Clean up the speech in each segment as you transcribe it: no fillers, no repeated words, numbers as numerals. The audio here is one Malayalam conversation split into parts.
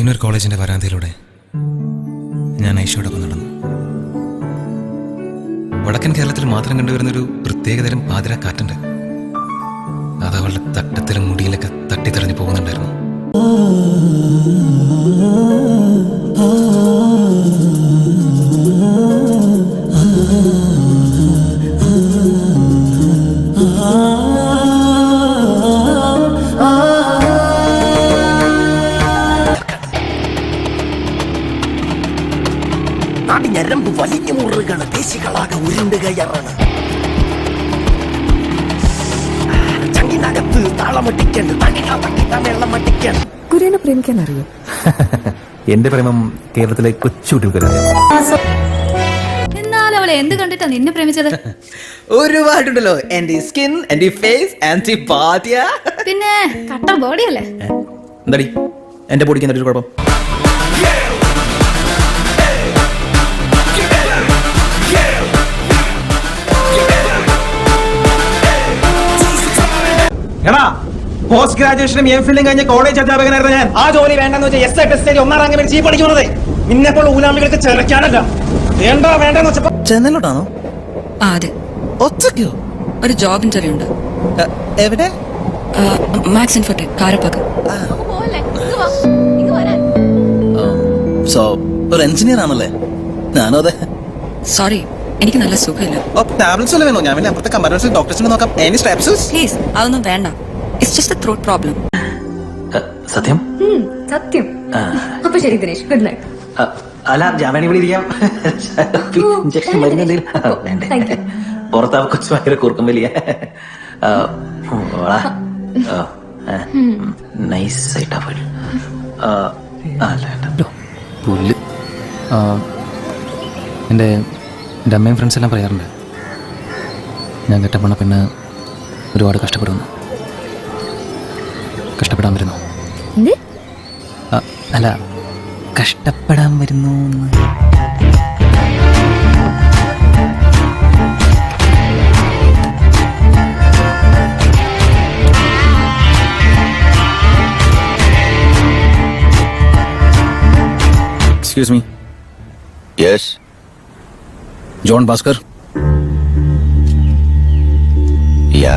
പയ്യന്നൂർ കോളേജിന്റെ വരാന്തയിലൂടെ ഞാൻ ഐഷയോടൊപ്പം നടന്നു. വടക്കൻ കേരളത്തിൽ മാത്രം കണ്ടുവരുന്നൊരു പ്രത്യേകതരം പാതിര കാറ്റുണ്ട്. അത് അവളുടെ തട്ടത്തിലും മുടിയിലൊക്കെ തട്ടിത്തെറിഞ്ഞു പോകുന്നുണ്ടായിരുന്നു. ഞരമ്പ് വലിഞ്ഞു മുറുകണ്, ദേശികളാകെ ഉരുണ്ടുകയറാണ്. ചങ്കിനകത്ത് താളമട്ടിക്കണ്ട്, വെള്ളമട്ടിക്കണ്ട്. കുര്യനെ പ്രേമിക്കാൻ അറിയോ? എന്റെ പ്രേമം കേരളത്തിലെ കൊച്ചുകുട്ടികൾക്കറിയാം. എന്നാലും അവളെ എന്ത് കണ്ടിട്ടാ നിന്നെ പ്രേമിച്ചത്? ഒരുപാടുണ്ടല്ലോ. എന്റെ സ്കിൻ, എന്റെ ഫേസ്, എന്റെ പാദ്യ. പിന്നെ കട്ട ബോഡിയല്ലേ? എന്താടി എന്റെ ബോഡിക്ക് എന്തൊരു കുഴപ്പം? പോസ്റ്റ് ഗ്രാജുവേഷനും എംഫിലും കഴിഞ്ഞ കോളേജ് അധ്യാപകനായിരുന്നു ഞാൻ. ആ ജോലി വേണ്ടെന്ന് വെച്ചാൽ എസ് ഐ ടെസ്റ്റ് 1ാം റാങ്ക് മേടിച്ച് ഈ പഠിക്കുന്നത് നിന്നെപ്പോൾ ഊനാമികൾക്ക് ചെറുക്കാനല്ല. വേണ്ടെന്ന് വെച്ചപ്പോ ചെന്നലോട്ടാണോ? അതെ. ഒറ്റയ്ക്കോ? ഒരു ജോബ് ഇന്റർവ്യൂ ഉണ്ട്. എവിടെ? മാക്സ് ഇൻഫോടെക് കാരപ്പാക്ക. സോ ഒരു എഞ്ചിനീയർ ആണല്ലേ? ഞാനോ അതെ. സോറി, എനിക്ക് നല്ല സുഖമില്ല. ടാബ്ലറ്റ്സ് വല്ല വേണോ? ഞാൻ പിന്നെ അപ്പുറത്തെ കമ്പനി ഡോക്ടേഴ്സിനെ നോക്കാം. Any straps? പ്ലീസ്, അതൊന്നും വേണ്ട. It's just A throat problem. സത്യം സത്യം. അപ്പൊ ശരി ദിനേശ്, ഗുഡ് നൈറ്റ്. അല്ല, ഞാൻ വേണി ഇവിടെ ഇരിക്കാം. ഇഞ്ചക്ഷൻ മരുന്ന് വേണ്ടേ? പുറത്താ കൊച്ചു ഭയങ്കര കൂർക്കം വലിയ നൈസായിട്ടാ പോയി. പുല്ല്. എൻ്റെ അമ്മയും ഫ്രണ്ട്സ് എല്ലാം പറയാറുണ്ട്, ഞാൻ കെട്ടപ്പണ പിന്നെ ഒരുപാട് കഷ്ടപ്പെടുന്നു. കഷ്ടപ്പെടാൻ വരുന്നു. അല്ല, കഷ്ടപ്പെടാൻ വരുന്നു. Excuse me. Yes. John Bhaskar. Yeah.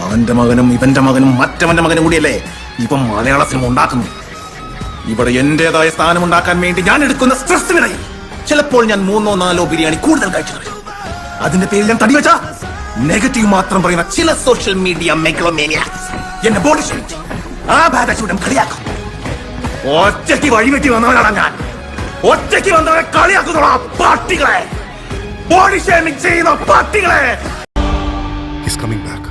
അവന്റെ മകനും ഇവന്റെ മകനും മറ്റവന്റെ മകനും കൂടിയല്ലേ ഇപ്പം മലയാള സിനിമ ഉണ്ടാക്കുന്നു. ഇവിടെ എന്റേതായ സ്ഥാനം ഉണ്ടാക്കാൻ വേണ്ടി ഞാൻ എടുക്കുന്ന സ്ട്രെസ്സിനിടയിൽ ചിലപ്പോൾ ഞാൻ 3ഓ 4ഓ ബിരിയാണി കൂടുതൽ കഴിച്ചു. അതിന്റെ പേരിൽ ഞാൻ തടി വെച്ച നെഗറ്റീവ് മാത്രം പറയുന്ന ചില സോഷ്യൽ മീഡിയ മെഗലോമേനിയാക്സ് എന്നെ ബോഡി ഷേമിങ്, ആ ബാധൂടം കളിയാക്കും. ഒറ്റയ്ക്ക് വഴിവെട്ടി വന്നവനാണ് ഞാൻ. ഒറ്റയ്ക്ക് വന്നവരെ കളിയാക്കുന്ന പട്ടികളെ, ബോഡി ഷേമിങ് ചെയ്യുന്ന പട്ടികളെ. He's coming back.